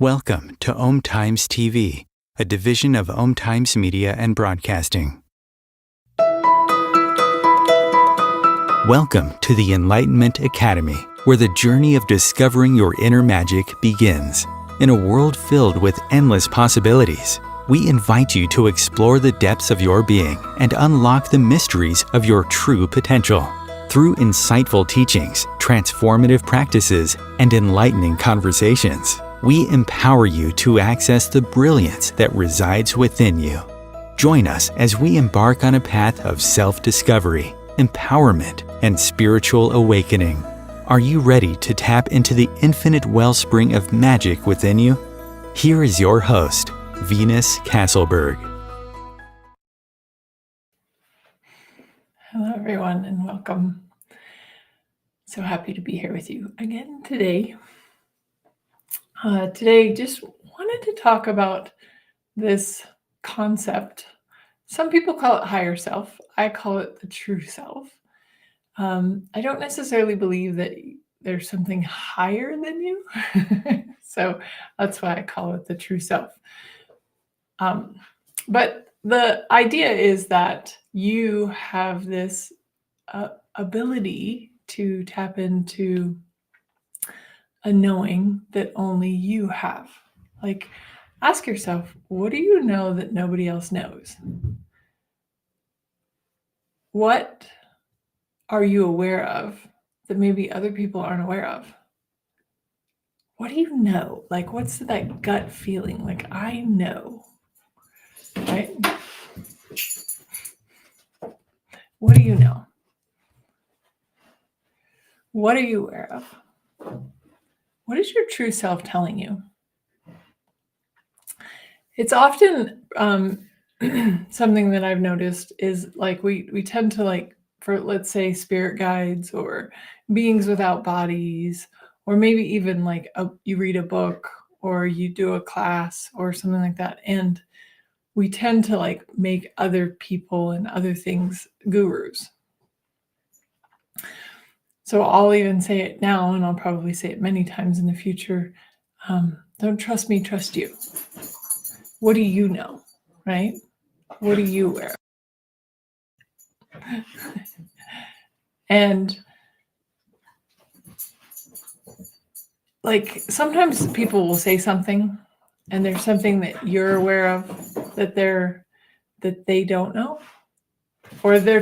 Welcome to OmTimes TV, a division of OmTimes Media and Broadcasting. Welcome to the Enlightenment Academy, where the journey of discovering your inner magic begins. In a world filled with endless possibilities, we invite you to explore the depths of your being and unlock the mysteries of your true potential. Through insightful teachings, transformative practices, and enlightening conversations, we empower you to access the brilliance that resides within you. Join us as we embark on a path of self-discovery, empowerment, and spiritual awakening. Are you ready to tap into the infinite wellspring of magic within you? Here is your host, Venus Castleberg. Hello, everyone, and welcome. So happy to be here with you again today. Today, just wanted to talk about this concept. Some people call it higher self. I call it the true self. I don't necessarily believe that there's something higher than you. So that's why I call it the true self. But the idea is that you have this ability to tap into a knowing that only you have. Like, ask yourself, what do you know that nobody else knows? What are you aware of that maybe other people aren't aware of? What do you know? Like, what's that gut feeling? Like, I know, right? What do you know? What are you aware of? What is your true self telling you? It's often something that I've noticed is like we tend to, like, for, let's say, spirit guides or beings without bodies, or maybe even like you read a book or you do a class or something like that, and we tend to like make other people and other things gurus. So I'll even say it now, and I'll probably say it many times in the future. Don't trust me, trust you. What do you know, right? What are you aware of? And like, sometimes people will say something and there's something that you're aware of that they don't know, or they're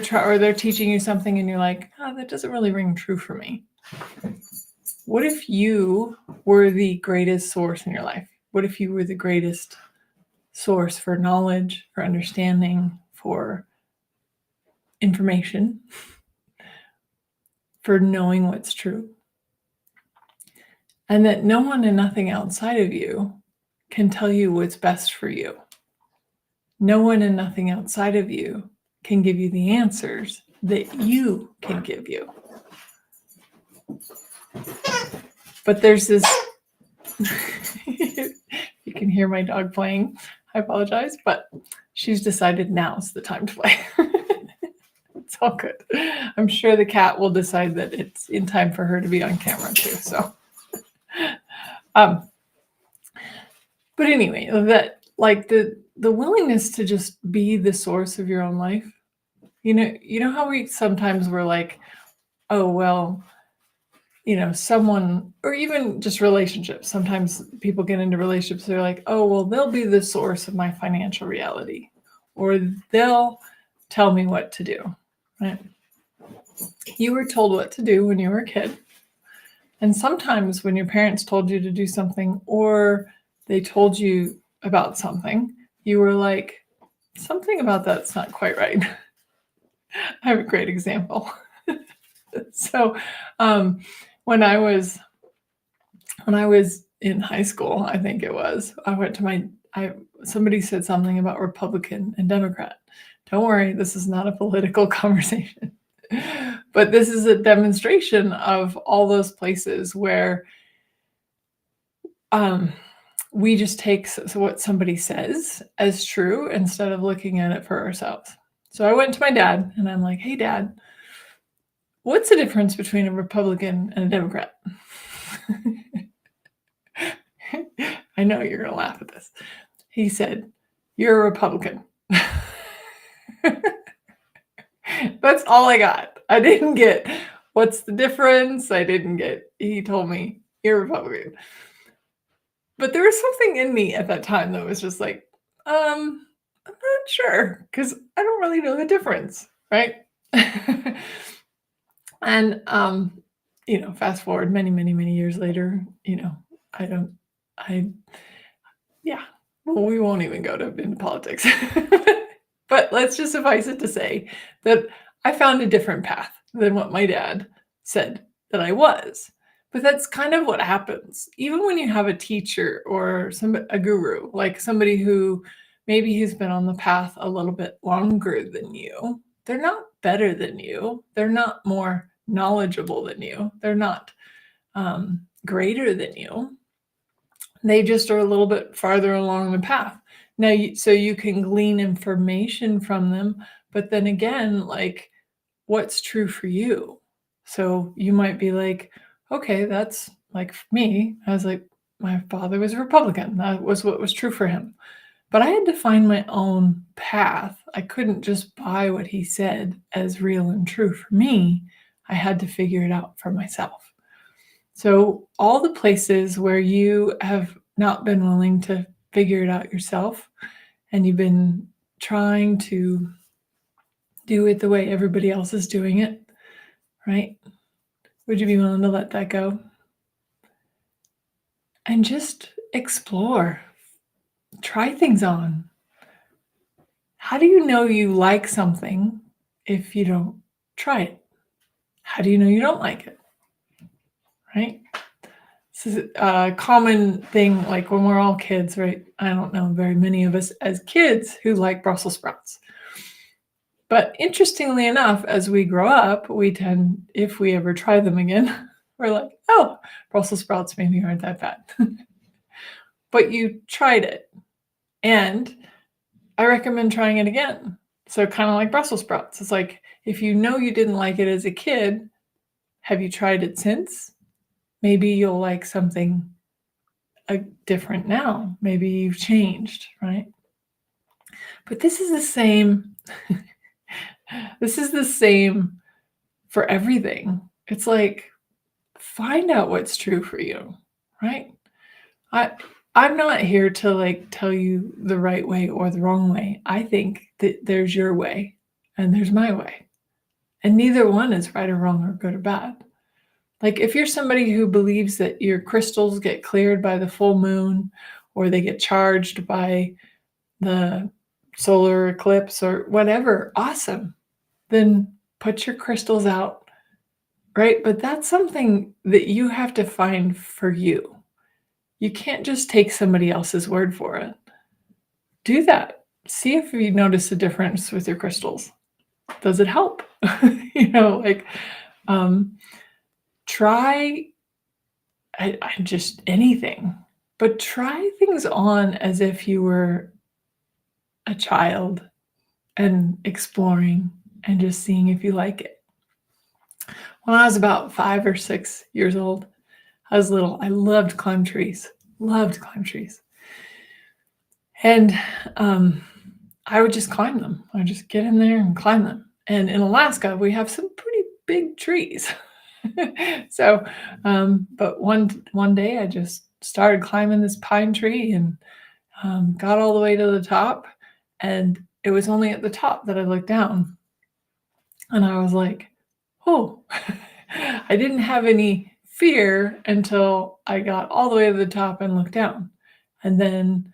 teaching you something and you're like, oh, that doesn't really ring true for me. What if you were the greatest source in your life? What if you were the greatest source for knowledge, for understanding, for information, for knowing what's true? And that no one and nothing outside of you can tell you what's best for you. No one and nothing outside of you can give you the answers that you can give you. But there's this, you can hear my dog playing. I apologize, but she's decided now's the time to play. It's all good. I'm sure the cat will decide that it's in time for her to be on camera too. So, but anyway, that, like, the willingness to just be the source of your own life. You know how we're like, oh, well, someone, or even just relationships. Sometimes people get into relationships, they're like, oh, well, they'll be the source of my financial reality, or they'll tell me what to do, right? You were told what to do when you were a kid. And sometimes when your parents told you to do something, or they told you about something, you were like, something about that's not quite right. I have a great example. So, when I was in high school, I think it was, I went to somebody said something about Republican and Democrat. Don't worry, this is not a political conversation, but this is a demonstration of all those places where we just take what somebody says as true instead of looking at it for ourselves. So I went to my dad and I'm like, hey, Dad, what's the difference between a Republican and a Democrat? I know you're going to laugh at this. He said, "You're a Republican." That's all I got. I didn't get what's the difference. He told me, "You're a Republican." But there was something in me at that time that was just like, I'm not sure because I don't really know the difference, right? And fast forward many, many, many years later, I don't, I, yeah, well, we won't even go into politics. But let's just suffice it to say that I found a different path than what my dad said that I was. But that's kind of what happens. Even when you have a teacher or a guru, like somebody who maybe has been on the path a little bit longer than you, they're not better than you. They're not more knowledgeable than you. They're not greater than you. They just are a little bit farther along the path. Now, so you can glean information from them, but then again, like, what's true for you? So you might be like, okay, that's like me. I was like, my father was a Republican. That was what was true for him. But I had to find my own path. I couldn't just buy what he said as real and true for me. I had to figure it out for myself. So all the places where you have not been willing to figure it out yourself and you've been trying to do it the way everybody else is doing it, right? Would you be willing to let that go? And just explore. Try things on. How do you know you like something if you don't try it? How do you know you don't like it? Right? This is a common thing, like when we're all kids, right? I don't know very many of us as kids who like Brussels sprouts. But interestingly enough, as we grow up, we tend, if we ever try them again, we're like, oh, Brussels sprouts maybe aren't that bad. But you tried it. And I recommend trying it again. So kind of like Brussels sprouts. It's like, if you know you didn't like it as a kid, have you tried it since? Maybe you'll like something different now. Maybe you've changed, right? But this is the same. This is the same for everything. It's like, find out what's true for you, right? I'm not here to like tell you the right way or the wrong way. I think that there's your way and there's my way. And neither one is right or wrong or good or bad. Like if you're somebody who believes that your crystals get cleared by the full moon or they get charged by the solar eclipse or whatever, awesome. Then put your crystals out, right? But that's something that you have to find for you. You can't just take somebody else's word for it. Do that. See if you notice a difference with your crystals. Does it help? Try just anything, but try things on as if you were a child and exploring and just seeing if you like it. When I was about 5 or 6 years old, I was little. I loved climb trees. And I would just climb them. I would just get in there and climb them. And in Alaska, we have some pretty big trees. So, but one day I just started climbing this pine tree and got all the way to the top. And it was only at the top that I looked down. And I was like, oh, I didn't have any fear until I got all the way to the top and looked down. And then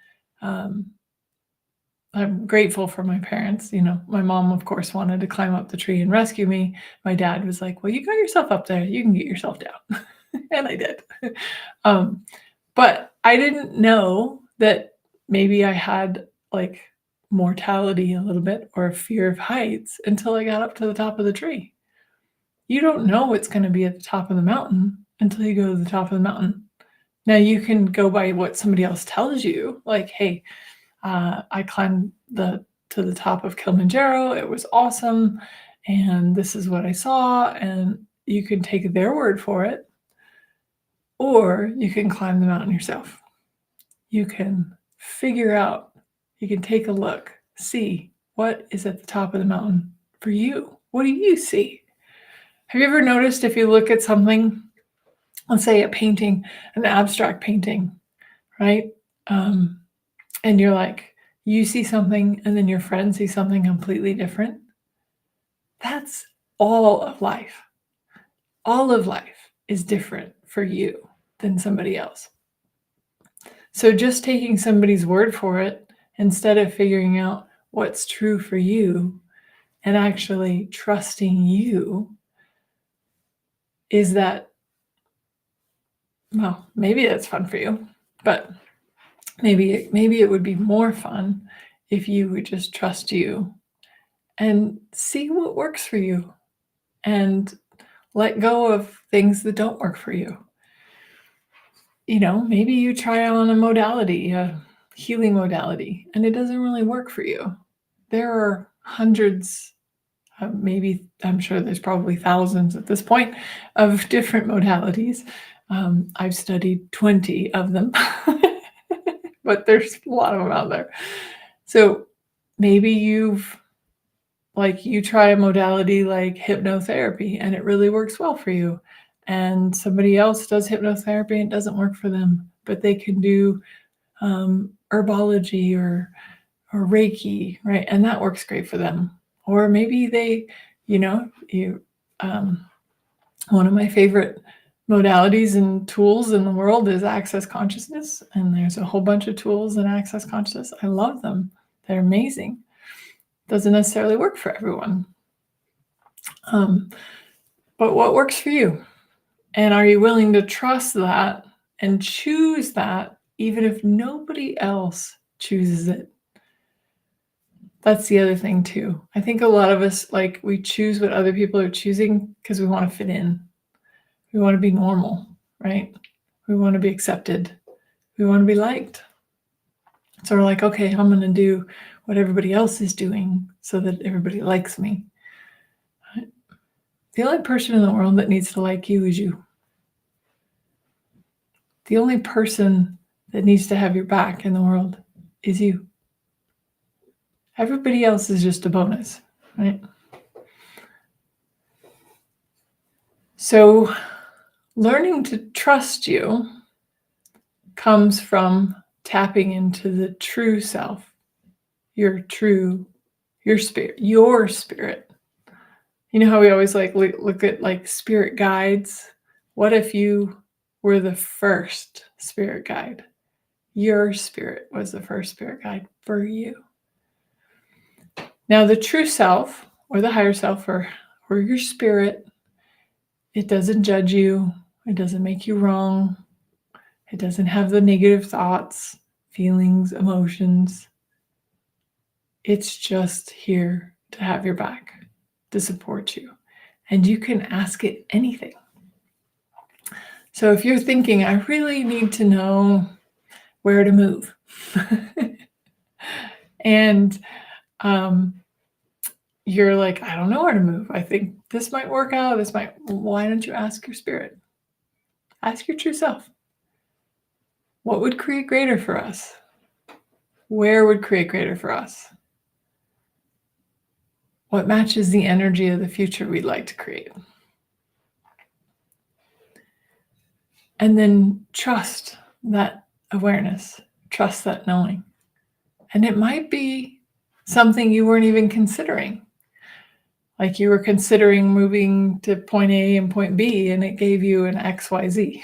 I'm grateful for my parents. My mom, of course, wanted to climb up the tree and rescue me. My dad was like, well, you got yourself up there. You can get yourself down. And I did. But I didn't know that maybe I had like mortality a little bit or a fear of heights until I got up to the top of the tree. You don't know what's going to be at the top of the mountain until you go to the top of the mountain. Now you can go by what somebody else tells you, like, hey, I climbed to the top of Kilimanjaro. It was awesome. And this is what I saw. And you can take their word for it, or you can climb the mountain yourself. you can figure out, you can take a look, see what is at the top of the mountain for you. What do you see? Have you ever noticed if you look at something, let's say a painting, an abstract painting, right? And you're like, you see something and then your friend sees something completely different. That's all of life. All of life is different for you than somebody else. So just taking somebody's word for it instead of figuring out what's true for you and actually trusting you is that, well, maybe that's fun for you, but maybe it would be more fun if you would just trust you and see what works for you and let go of things that don't work for you. Maybe you try on a modality, a healing modality, and it doesn't really work for you. There are hundreds, maybe, I'm sure there's probably thousands at this point of different modalities. I've studied 20 of them, but there's a lot of them out there. So maybe you try a modality like hypnotherapy and it really works well for you. And somebody else does hypnotherapy and it doesn't work for them, but they can do herbology or Reiki, right? And that works great for them. Or maybe they, one of my favorite modalities and tools in the world is access consciousness. And there's a whole bunch of tools in access consciousness. I love them. They're amazing. Doesn't necessarily work for everyone. But what works for you? And are you willing to trust that and choose that even if nobody else chooses it? That's the other thing too. I think a lot of us, we choose what other people are choosing because we want to fit in. We want to be normal, right? We want to be accepted. We want to be liked. So we're like, okay, I'm going to do what everybody else is doing so that everybody likes me. Right? The only person in the world that needs to like you is you. The only person that needs to have your back in the world is you. Everybody else is just a bonus, right? So learning to trust you comes from tapping into the true self, your spirit, your spirit. You know how we always look at spirit guides? What if you were the first spirit guide? Your spirit was the first spirit guide for you. Now, the true self or the higher self or your spirit, it doesn't judge you. It doesn't make you wrong. It doesn't have the negative thoughts, feelings, emotions. It's just here to have your back, to support you. And you can ask it anything. So if you're thinking, I really need to know where to move. And you're like, I don't know where to move. I think this might work out. Why don't you ask your spirit? Ask your true self. What would create greater for us? Where would create greater for us? What matches the energy of the future we'd like to create? And then trust that awareness, trust that knowing. And it might be something you weren't even considering. Like you were considering moving to point A and point B, and it gave you an XYZ.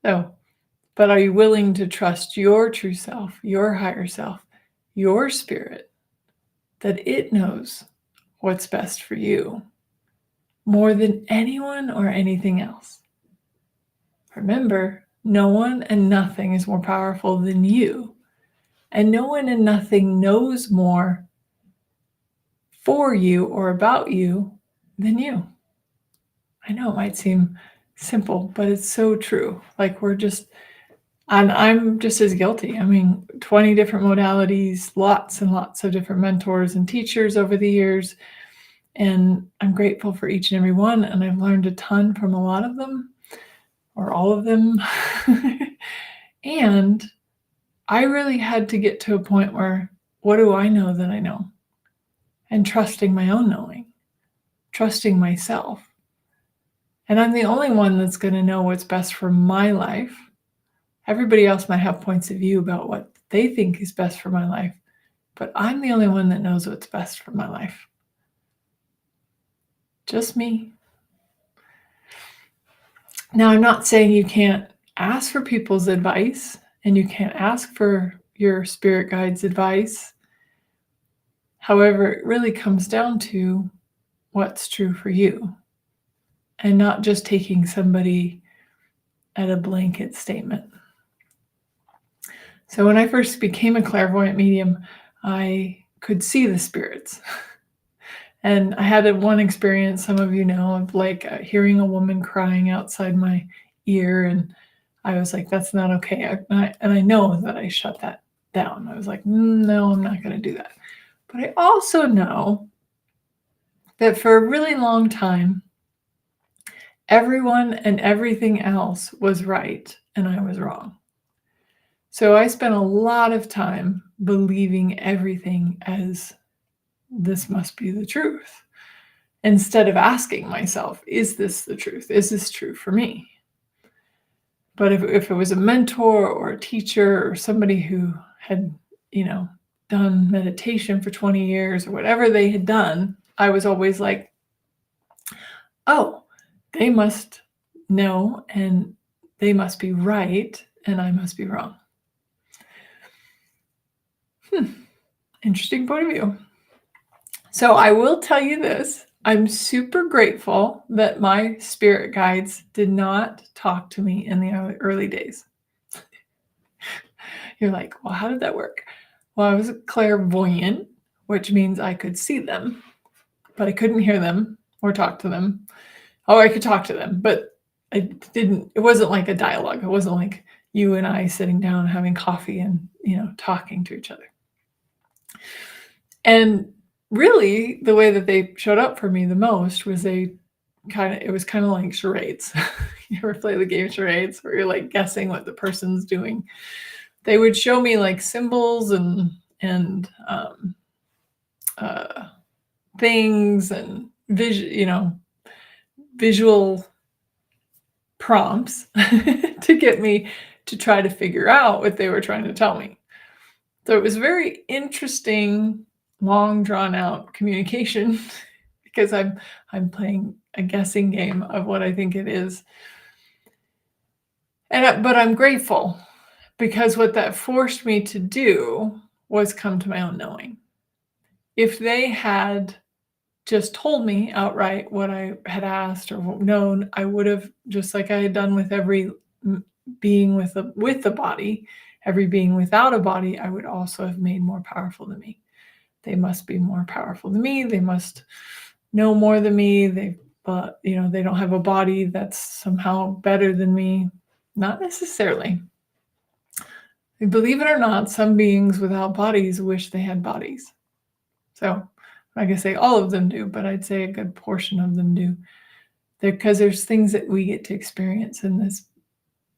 So, but are you willing to trust your true self, your higher self, your spirit, that it knows what's best for you more than anyone or anything else? Remember, no one and nothing is more powerful than you, and no one and nothing knows more for you or about you than you. I know it might seem simple, but it's so true. And I'm just as guilty. 20 different modalities, lots and lots of different mentors and teachers over the years. And I'm grateful for each and every one. And I've learned a ton from a lot of them. or all of them. And I really had to get to a point where, what do I know that I know? And trusting my own knowing, trusting myself. And I'm the only one that's going to know what's best for my life. Everybody else might have points of view about what they think is best for my life, but I'm the only one that knows what's best for my life. Just me. Now, I'm not saying you can't ask for people's advice and you can't ask for your spirit guide's advice. However, it really comes down to what's true for you and not just taking somebody at a blanket statement. So when I first became a clairvoyant medium, I could see the spirits. And I had one experience, some of you know, of like hearing a woman crying outside my ear. And I was like, that's not okay. And I know that I shut that down. I was like, no, I'm not going to do that. But I also know that for a really long time, everyone and everything else was right and I was wrong. So I spent a lot of time believing everything as this must be the truth, instead of asking myself, is this the truth? Is this true for me? But if it was a mentor or a teacher or somebody who had, done meditation for 20 years or whatever they had done, I was always like, oh, they must know and they must be right and I must be wrong. Interesting point of view. So I will tell you this. I'm super grateful that my spirit guides did not talk to me in the early days. You're like, well, how did that work? Well, I was clairvoyant, which means I could see them, but I couldn't hear them or talk to them. Oh, I could talk to them, but it wasn't like a dialogue. It wasn't like you and I sitting down having coffee and, talking to each other. And really, the way that they showed up for me the most was it was kind of like charades. You ever play the game charades where you're like guessing what the person's doing? They would show me like symbols and things and visual prompts to get me to try to figure out what they were trying to tell me. So it was very interesting, long drawn out communication because I'm playing a guessing game of what I think it is. But I'm grateful because what that forced me to do was come to my own knowing. If they had just told me outright what I had asked or known, I would have, just like I had done with every being with the body, every being without a body, I would also have made more powerful than me. They must be more powerful than me. They must know more than me. They don't have a body that's somehow better than me. Not necessarily. Believe it or not, some beings without bodies wish they had bodies. So I can say all of them do, but I'd say a good portion of them do. Because there's things that we get to experience in this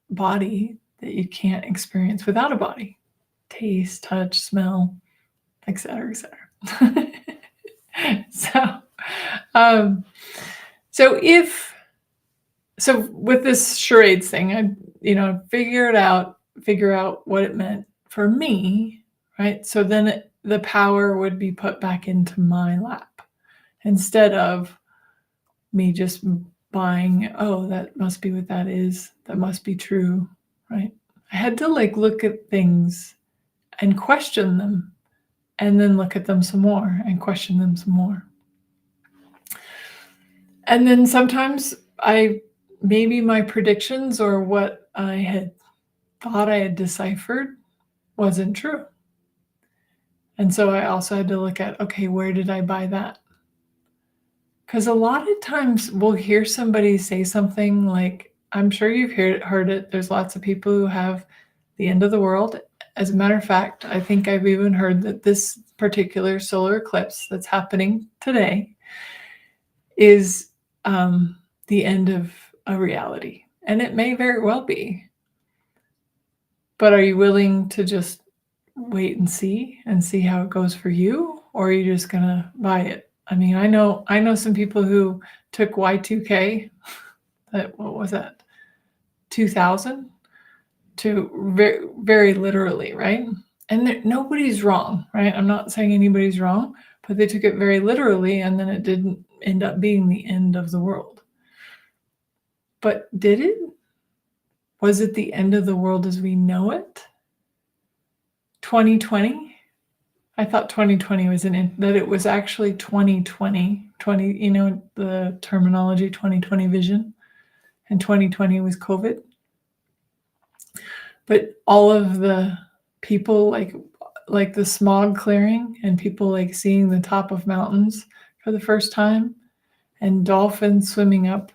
body that you can't experience without a body. Taste, touch, smell, etc., etc. So with this charades thing, I figure out what it meant for me, right? So then the power would be put back into my lap instead of me just buying, oh, that must be what that is. That must be true, right? I had to look at things and question them and then look at them some more and question them some more. And then sometimes maybe my predictions or what I had thought I had deciphered wasn't true. And so I also had to look at, okay, where did I buy that? Because a lot of times we'll hear somebody say something like, I'm sure you've heard it. There's lots of people who have the end of the world. As a matter of fact, I think I've even heard that this particular solar eclipse that's happening today is the end of a reality. And it may very well be. But are you willing to just wait and see how it goes for you? Or are you just going to buy it? I mean, I know some people who took Y2K, what was that, 2000, to very, very literally, right? And nobody's wrong, right? I'm not saying anybody's wrong, but they took it very literally, and then it didn't end up being the end of the world. But did it? Was it the end of the world as we know it? 2020? I thought 2020 was that it was actually 2020, the terminology 2020 vision, and 2020 was COVID. But all of the people like the smog clearing, and people like seeing the top of mountains for the first time, and dolphins swimming up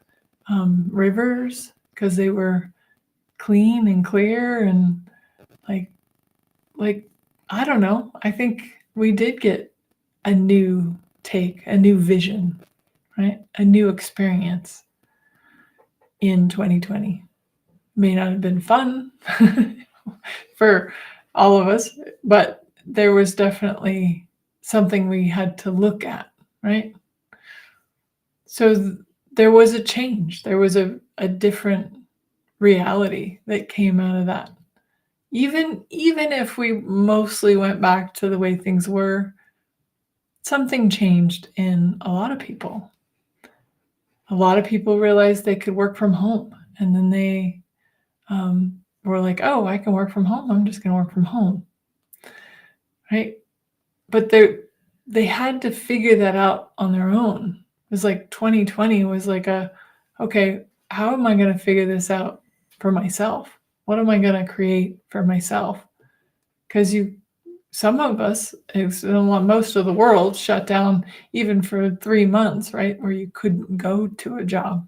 rivers because they were clean and clear, and like I don't know. I think we did get a new take, a new vision, right? A new experience in 2020. May not have been fun for all of us, but there was definitely something we had to look at, right? So there was a change. There was a different reality that came out of that. Even if we mostly went back to the way things were, something changed in a lot of people. A lot of people realized they could work from home, and then they were like, oh, I can work from home. I'm just going to work from home, right? But they had to figure that out on their own. It was like 2020 was like okay, how am I going to figure this out for myself? What am I going to create for myself? Because some of us, most of the world shut down even for 3 months, right? Where you couldn't go to a job.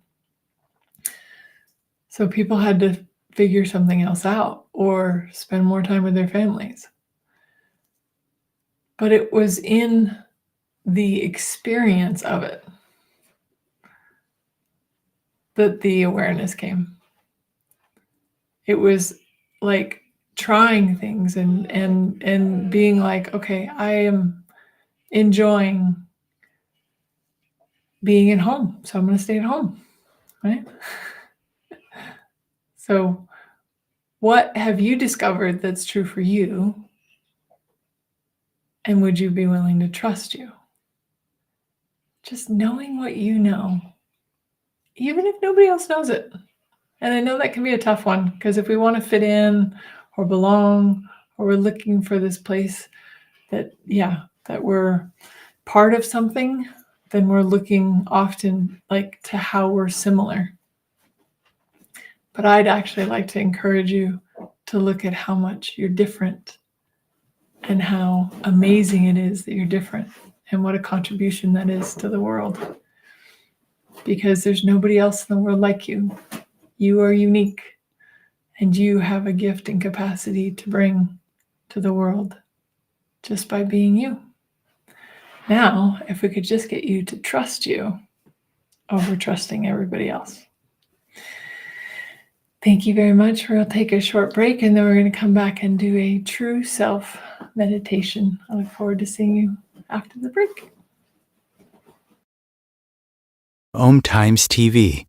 So people had to figure something else out or spend more time with their families. But it was in the experience of it that the awareness came. It was like trying things and being like, okay, I am enjoying being at home, so I'm going to stay at home, right? So what have you discovered that's true for you? And would you be willing to trust you? Just knowing what you know, even if nobody else knows it. And I know that can be a tough one, because if we want to fit in or belong, or we're looking for this place that we're part of something, then we're looking often like to how we're similar. But I'd actually like to encourage you to look at how much you're different, and how amazing it is that you're different, and what a contribution that is to the world. Because there's nobody else in the world like you. You are unique, and you have a gift and capacity to bring to the world just by being you. Now, if we could just get you to trust you over trusting everybody else. Thank you very much. We'll take a short break, and then we're going to come back and do a true self meditation. I look forward to seeing you after the break. OmTimes TV.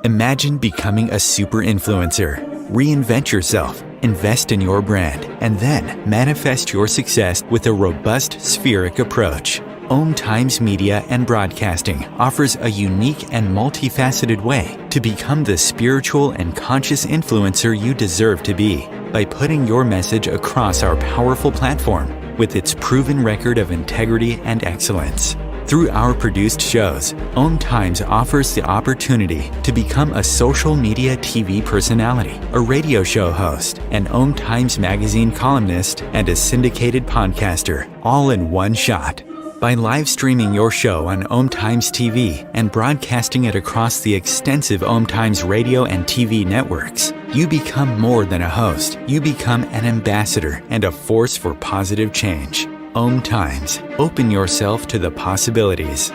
Imagine becoming a super influencer. Reinvent yourself, invest in your brand, and then manifest your success with a robust spheric approach. OmTimes Media and Broadcasting offers a unique and multifaceted way to become the spiritual and conscious influencer you deserve to be by putting your message across our powerful platform with its proven record of integrity and excellence. Through our produced shows, OmTimes offers the opportunity to become a social media TV personality, a radio show host, an OmTimes magazine columnist, and a syndicated podcaster, all in one shot. By live streaming your show on OmTimes TV and broadcasting it across the extensive OmTimes radio and TV networks, you become more than a host. You become an ambassador and a force for positive change. OmTimes. Open yourself to the possibilities.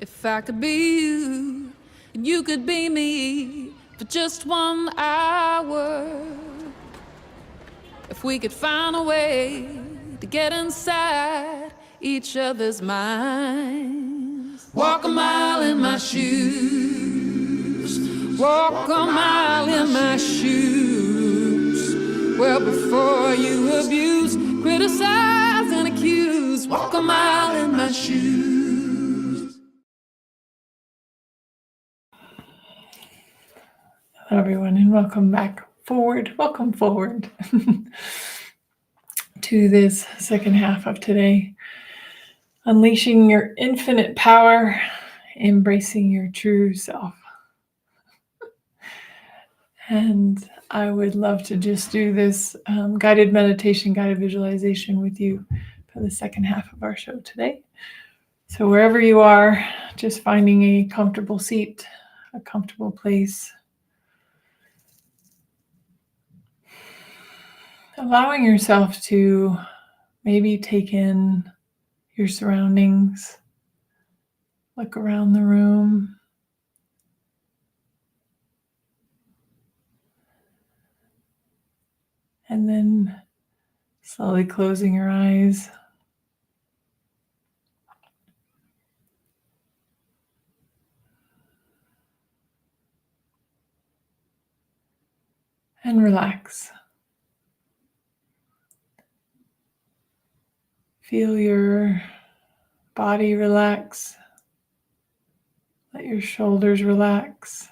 If I could be you, and you could be me for just 1 hour. If we could find a way to get inside each other's minds. Walk a mile in my shoes. Walk a mile in my shoes. Well, before you abuse, criticize, and accuse. Walk a mile in my shoes. Hello, everyone, and welcome back forward. Welcome forward to this second half of today. Unleashing your infinite power, embracing your true self. And I would love to just do this guided meditation, guided visualization with you for the second half of our show today. So wherever you are, just finding a comfortable seat, a comfortable place. Allowing yourself to maybe take in your surroundings, look around the room, and then slowly closing your eyes. And relax. Feel your body relax. Let your shoulders relax.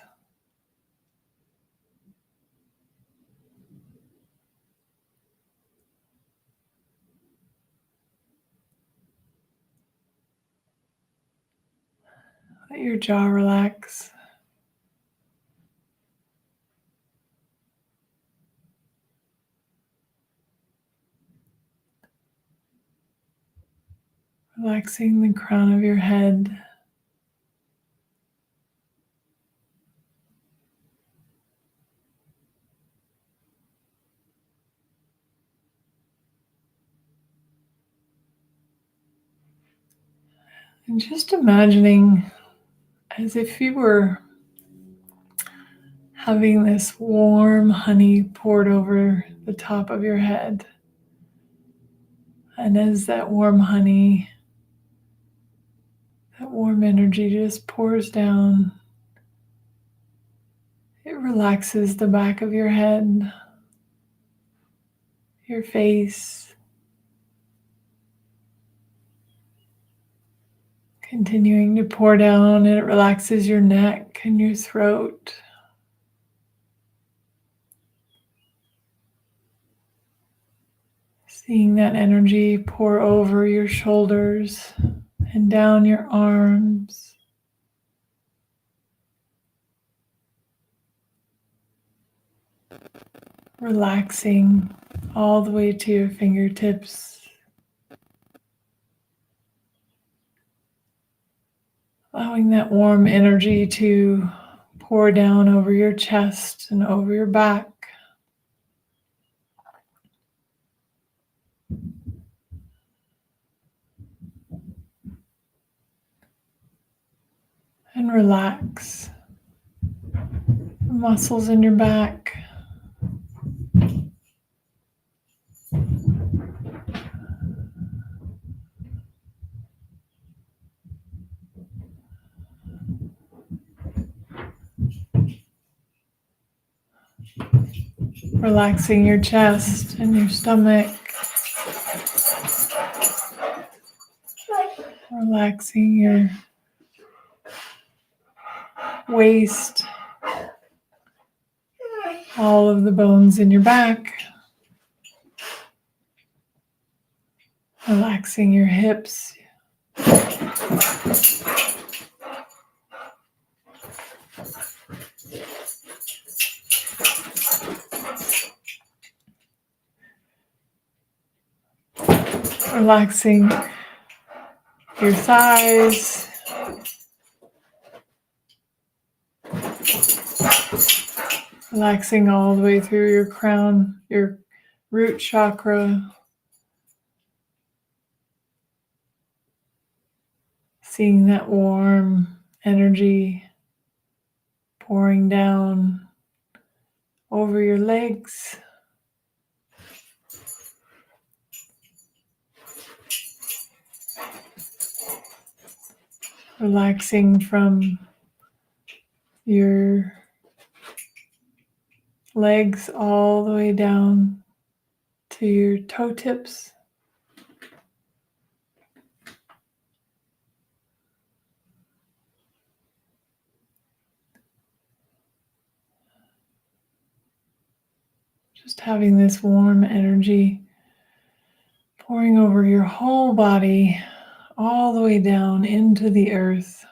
Let your jaw relax. Relaxing the crown of your head. And just imagining as if you were having this warm honey poured over the top of your head. And as that warm honey, that warm energy just pours down, it relaxes the back of your head, your face, continuing to pour down, and it relaxes your neck and your throat. Seeing that energy pour over your shoulders and down your arms. Relaxing all the way to your fingertips. Allowing that warm energy to pour down over your chest and over your back. And relax the muscles in your back. Relaxing your chest and your stomach. Relaxing your waist. All of the bones in your back. Relaxing your hips. Relaxing your thighs. Relaxing all the way through your crown, your root chakra. seeing that warm energy pouring down over your legs, relaxing from your legs all the way down to your toe tips. Just having this warm energy pouring over your whole body, all the way down into the earth.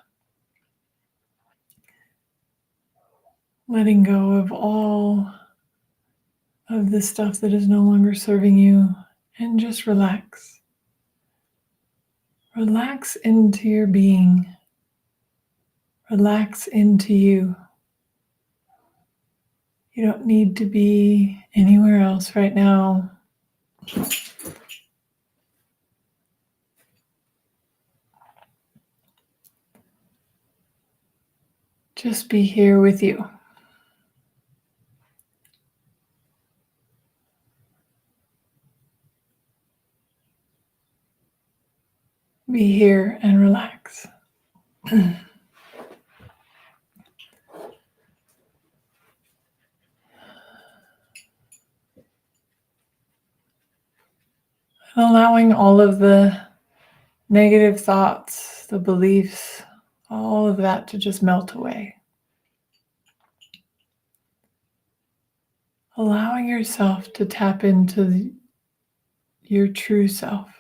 Letting go of all of the stuff that is no longer serving you, and just relax. Relax into your being. Relax into you. You don't need to be anywhere else right now. Just be here with you. Be here and relax. Allowing all of the negative thoughts, the beliefs, all of that to just melt away. Allowing yourself to tap into your true self,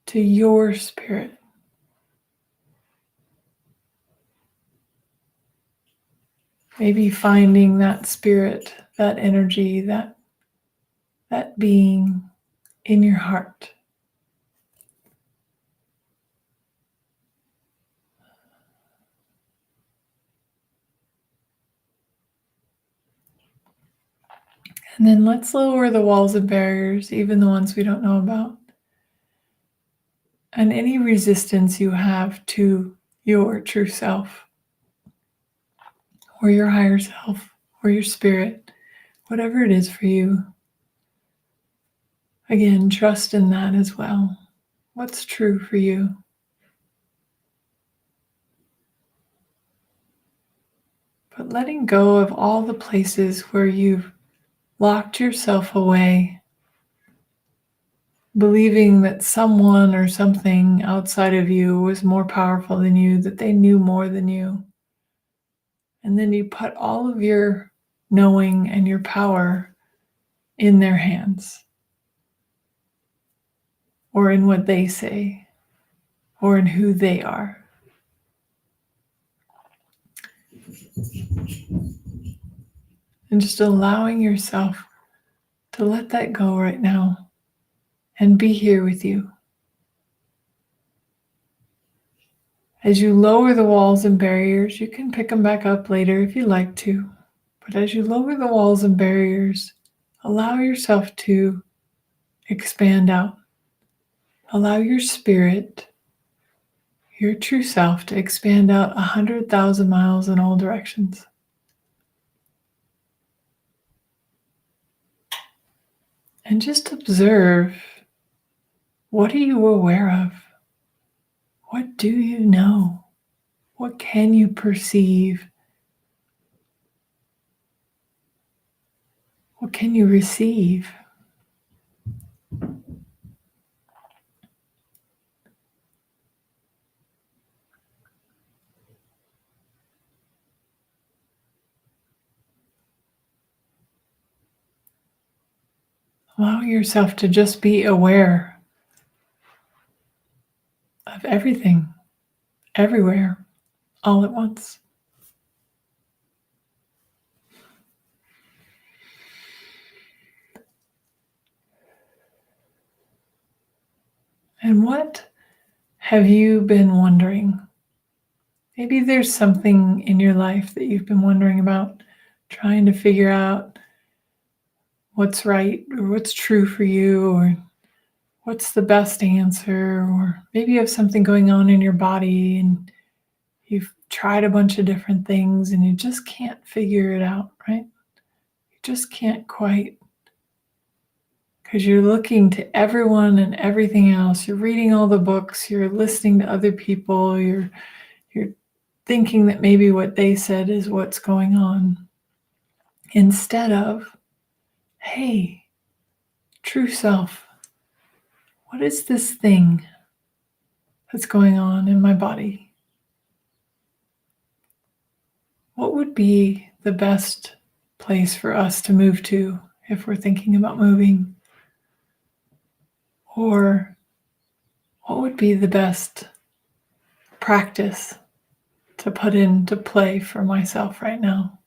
to your spirit. Maybe finding that spirit, that energy, that being in your heart. And then let's lower the walls and barriers, even the ones we don't know about. And any resistance you have to your true self, or your higher self, or your spirit, whatever it is for you. Again, trust in that as well. What's true for you? But letting go of all the places where you've locked yourself away, believing that someone or something outside of you was more powerful than you, that they knew more than you. And then you put all of your knowing and your power in their hands, or in what they say, or in who they are. And just allowing yourself to let that go right now and be here with you. As you lower the walls and barriers, you can pick them back up later if you like to. But as you lower the walls and barriers, allow yourself to expand out. Allow your spirit, your true self, to expand out 100,000 miles in all directions. And just observe, what are you aware of? What do you know? What can you perceive? What can you receive? Allowing yourself to just be aware of everything, everywhere, all at once. And what have you been wondering? Maybe there's something in your life that you've been wondering about, trying to figure out what's right or what's true for you, or what's the best answer, or maybe you have something going on in your body and you've tried a bunch of different things and you just can't figure it out, right? You just can't quite, because you're looking to everyone and everything else. You're reading all the books, you're listening to other people, you're thinking that maybe what they said is what's going on, instead of, hey, true self, what is this thing that's going on in my body? What would be the best place for us to move to if we're thinking about moving? Or what would be the best practice to put into play for myself right now?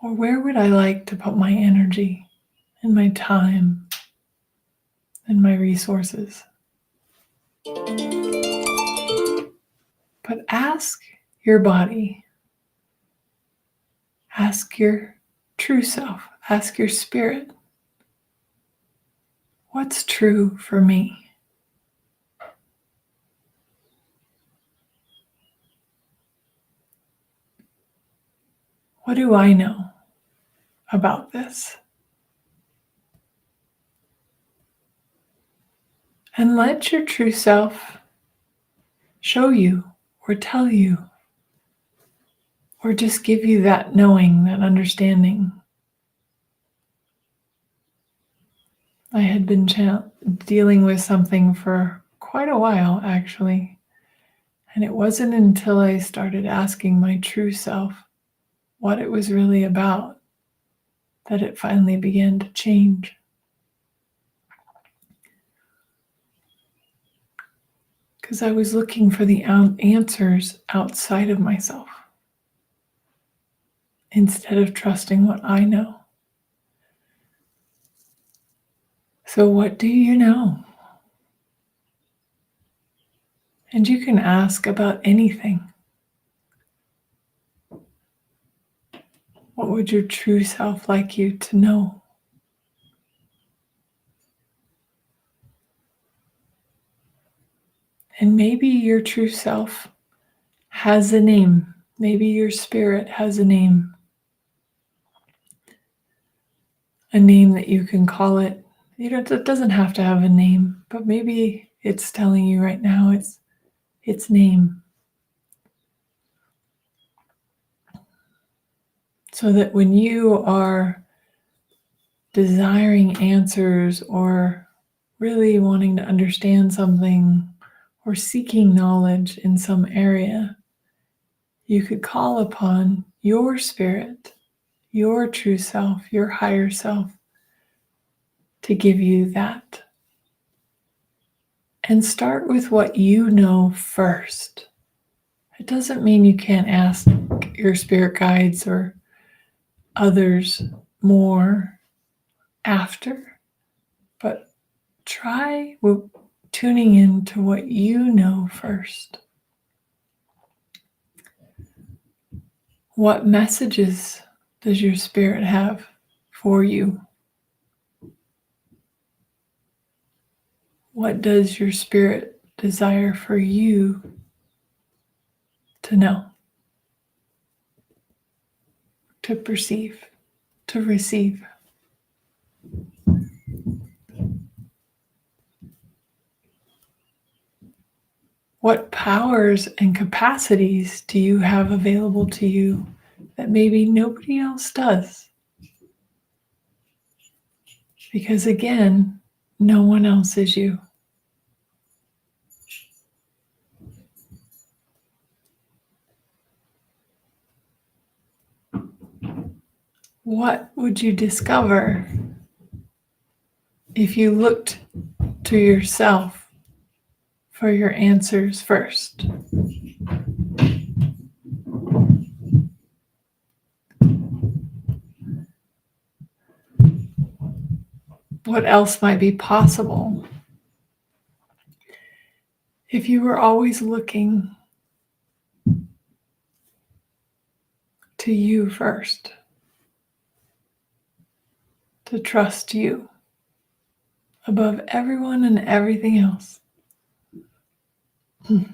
Or where would I like to put my energy and my time and my resources? But ask your body, ask your true self, ask your spirit, what's true for me? What do I know about this? And let your true self show you or tell you or just give you that knowing, that understanding. I had been dealing with something for quite a while, actually, and it wasn't until I started asking my true self what it was really about that it finally began to change. Because I was looking for the answers outside of myself instead of trusting what I know. So what do you know? And you can ask about anything. What would your true self like you to know? And maybe your true self has a name. Maybe your spirit has a name that you can call it. It doesn't have to have a name, but maybe it's telling you right now its name. So that when you are desiring answers or really wanting to understand something or seeking knowledge in some area, you could call upon your spirit, your true self, your higher self to give you that. And start with what you know first. It doesn't mean you can't ask your spirit guides or others more after, but try tuning into what you know first. What messages does your spirit have for you? What does your spirit desire for you to know, to perceive, to receive? What powers and capacities do you have available to you that maybe nobody else does? Because again, no one else is you. What would you discover if you looked to yourself for your answers first? What else might be possible if you were always looking to you first, to trust you above everyone and everything else. But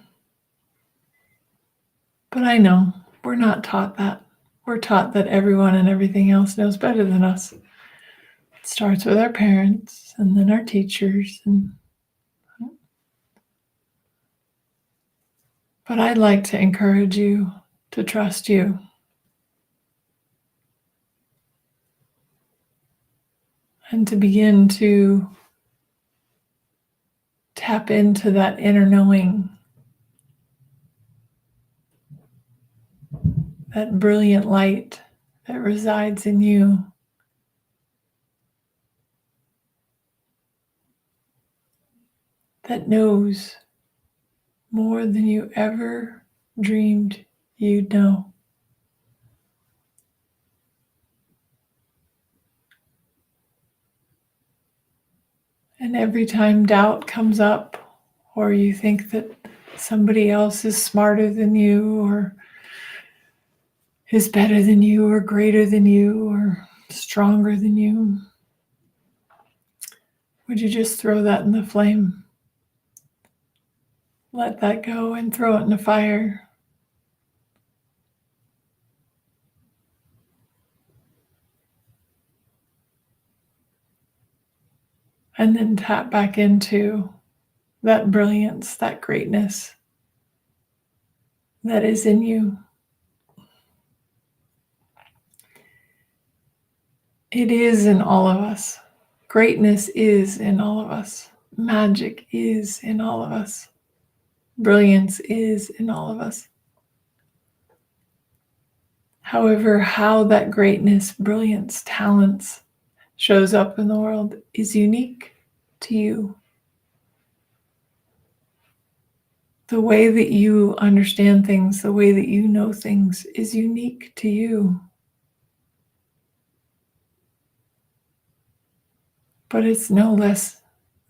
I know we're not taught that. We're taught that everyone and everything else knows better than us. It starts with our parents and then our teachers. But I'd like to encourage you to trust you. And to begin to tap into that inner knowing, that brilliant light that resides in you. That knows more than you ever dreamed you'd know. And every time doubt comes up, or you think that somebody else is smarter than you, or is better than you, or greater than you, or stronger than you, would you just throw that in the flame? Let that go and throw it in the fire. And then tap back into that brilliance, that greatness that is in you. It is in all of us. Greatness is in all of us. Magic is in all of us. Brilliance is in all of us. However, how that greatness, brilliance, talents shows up in the world is unique to you. The way that you understand things, the way that you know things is unique to you. But it's no less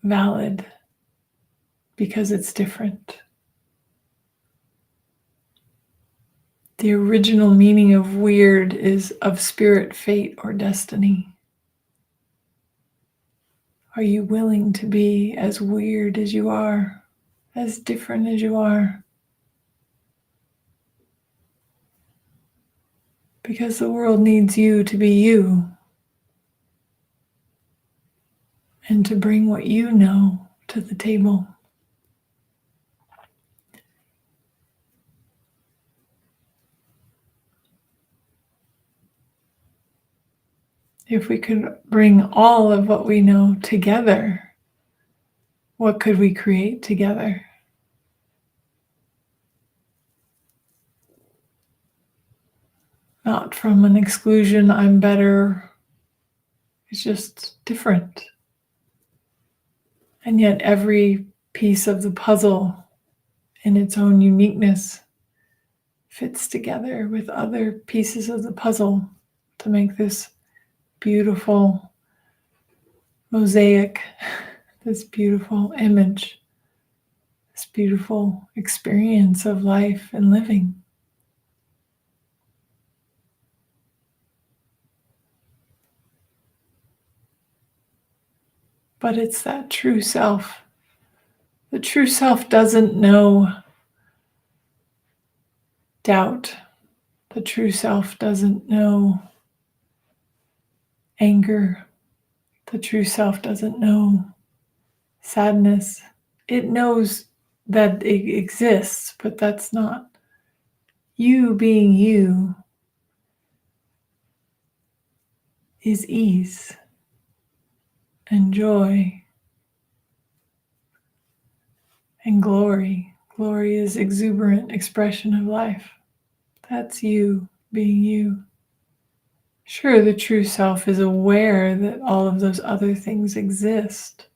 valid because it's different. The original meaning of weird is of spirit, fate, or destiny. Are you willing to be as weird as you are, as different as you are? Because the world needs you to be you and to bring what you know to the table. If we could bring all of what we know together, what could we create together? Not from an exclusion, I'm better. It's just different. And yet every piece of the puzzle in its own uniqueness fits together with other pieces of the puzzle to make this beautiful mosaic, this beautiful image, this beautiful experience of life and living. But it's that true self. The true self doesn't know doubt. The true self doesn't know anger. The true self doesn't know sadness. It knows that it exists, but that's not you. Being you is ease and joy and glory. Glory is exuberant expression of life. That's you being you. Sure, the true self is aware that all of those other things exist.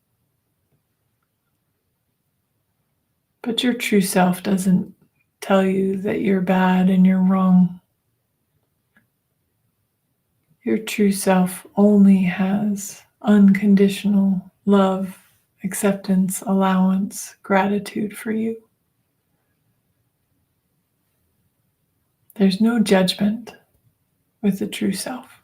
But your true self doesn't tell you that you're bad and you're wrong. Your true self only has unconditional love, acceptance, allowance, gratitude for you. There's no judgment with the true self.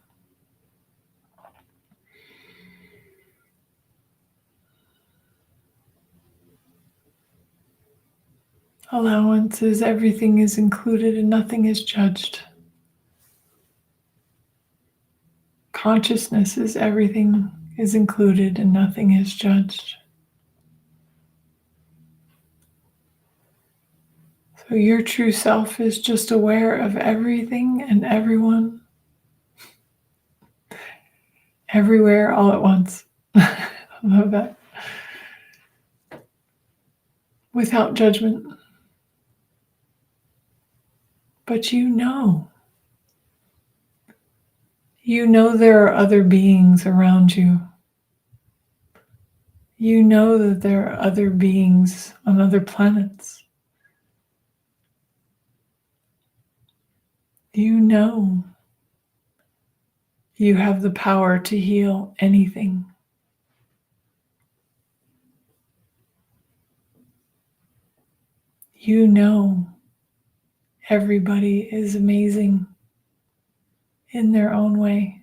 Allowance is everything is included and nothing is judged. Consciousness is everything is included and nothing is judged. So your true self is just aware of everything and everyone, everywhere, all at once. I love that. Without judgment. But you know there are other beings around you. You know that there are other beings on other planets. You know you have the power to heal anything. You know everybody is amazing in their own way.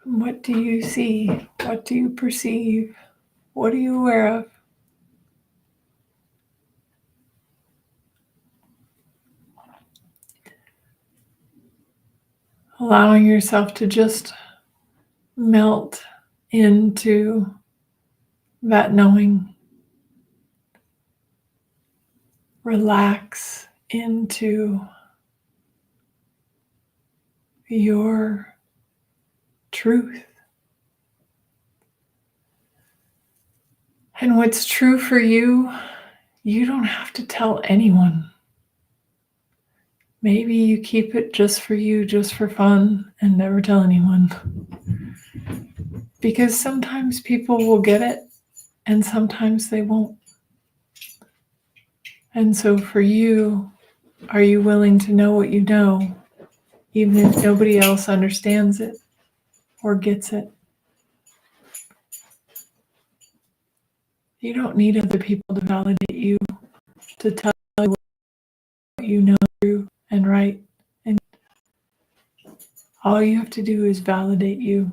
What do you see? What do you perceive? What are you aware of? Allowing yourself to just melt into that knowing. Relax into your truth. And what's true for you, you don't have to tell anyone. Maybe you keep it just for you, just for fun, and never tell anyone. Because sometimes people will get it, and sometimes they won't. And so for you, are you willing to know what you know, even if nobody else understands it or gets it? You don't need other people to validate you, to tell you what you know true and right. And all you have to do is validate you.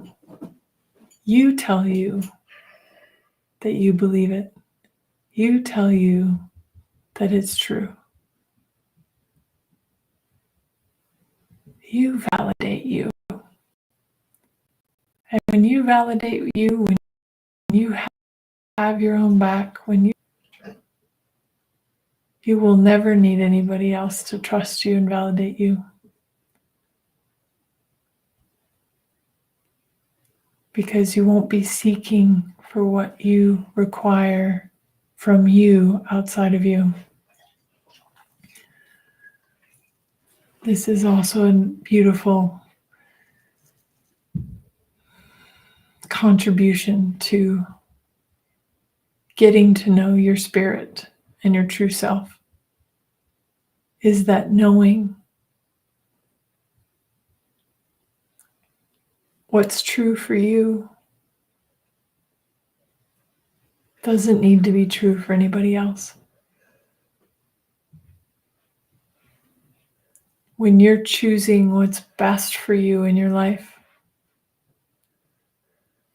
You tell you that you believe it. You tell you that it's true. You validate you. And when you validate you, when you have your own back, you will never need anybody else to trust you and validate you. Because you won't be seeking for what you require from you outside of you. This is also a beautiful contribution to getting to know your spirit and your true self, is that knowing what's true for you doesn't need to be true for anybody else. When you're choosing what's best for you in your life,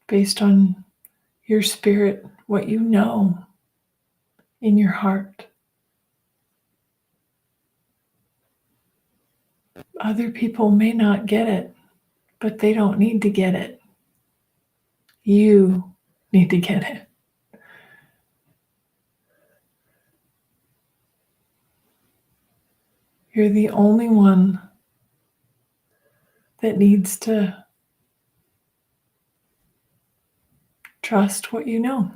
based on your spirit, what you know in your heart, other people may not get it, but they don't need to get it. You need to get it. You're the only one that needs to trust what you know.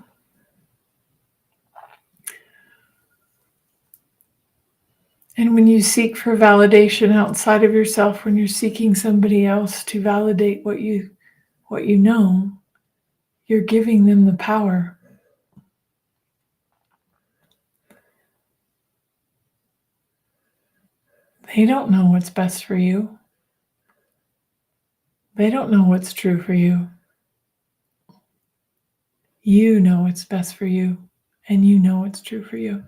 And when you seek for validation outside of yourself, when you're seeking somebody else to validate what you know, you're giving them the power. They don't know what's best for you. They don't know what's true for you. You know what's best for you, and you know what's true for you.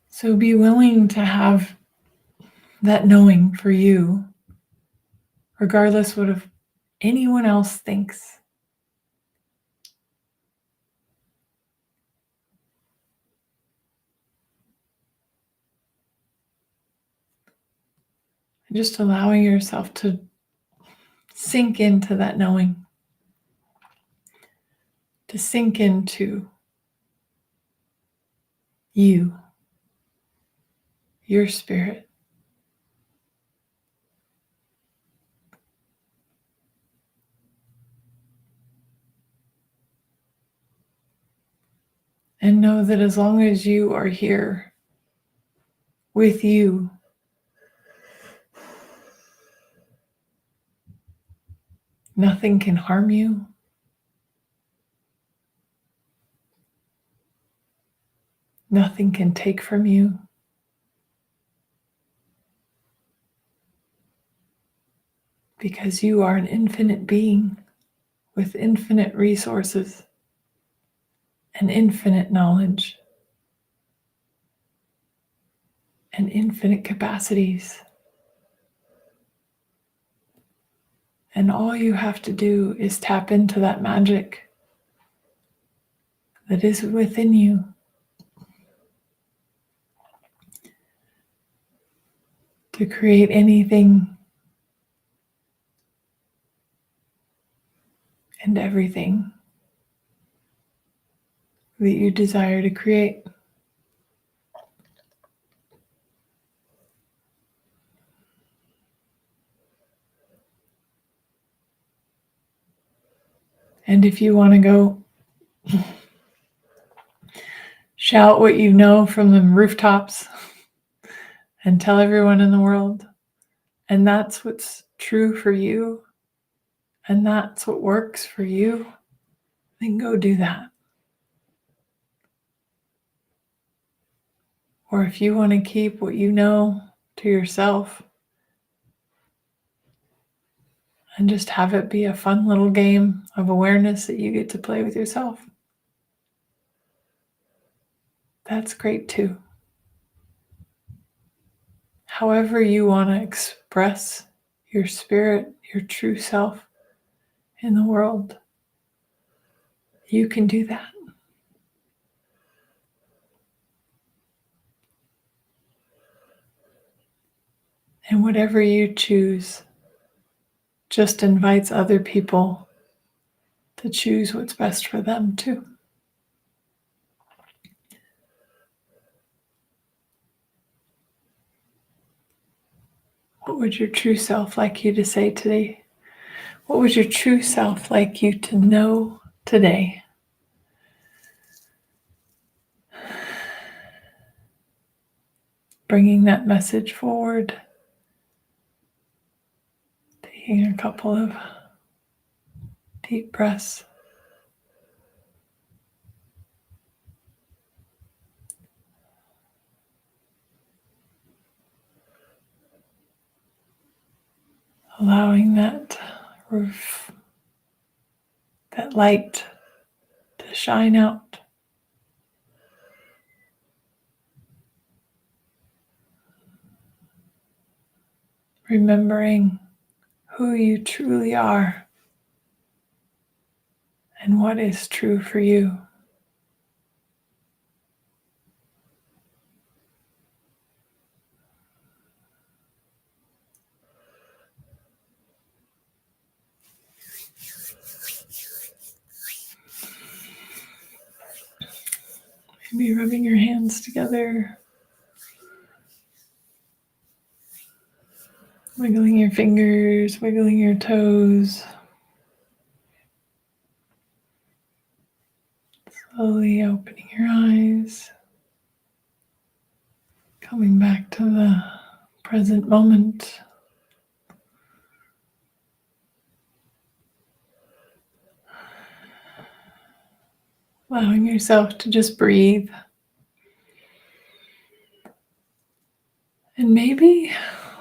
So be willing to have that knowing for you, regardless what if anyone else thinks. Just allowing yourself to sink into that knowing, to sink into you, your spirit. And know that as long as you are here with you, nothing can harm you. Nothing can take from you. Because you are an infinite being with infinite resources and infinite knowledge and infinite capacities. And all you have to do is tap into that magic that is within you. To create anything and everything that you desire to create. And if you want to go shout what you know from the rooftops and tell everyone in the world, and that's what's true for you, and that's what works for you, then go do that. Or if you want to keep what you know to yourself and just have it be a fun little game of awareness that you get to play with yourself, that's great too. However you want to express your spirit, your true self in the world, you can do that. And whatever you choose just invites other people to choose what's best for them too. What would your true self like you to say today? What would your true self like you to know today? Bringing that message forward. Taking a couple of deep breaths. Allowing that roof, that light to shine out. Remembering who you truly are and what is true for you. Maybe rubbing your hands together, wiggling your fingers, wiggling your toes. Slowly opening your eyes, coming back to the present moment. Allowing yourself to just breathe. And maybe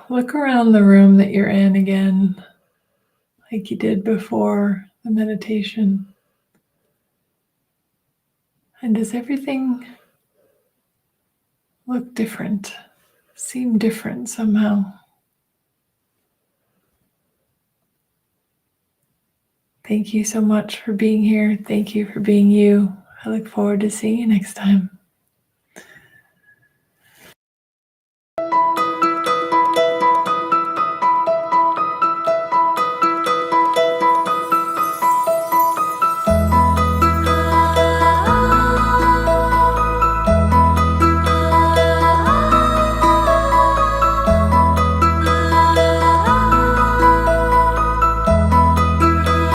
look around the room that you're in again, like you did before the meditation. And does everything look different seem different somehow. Thank you so much for being here. Thank you for being you. I look forward to seeing you next time.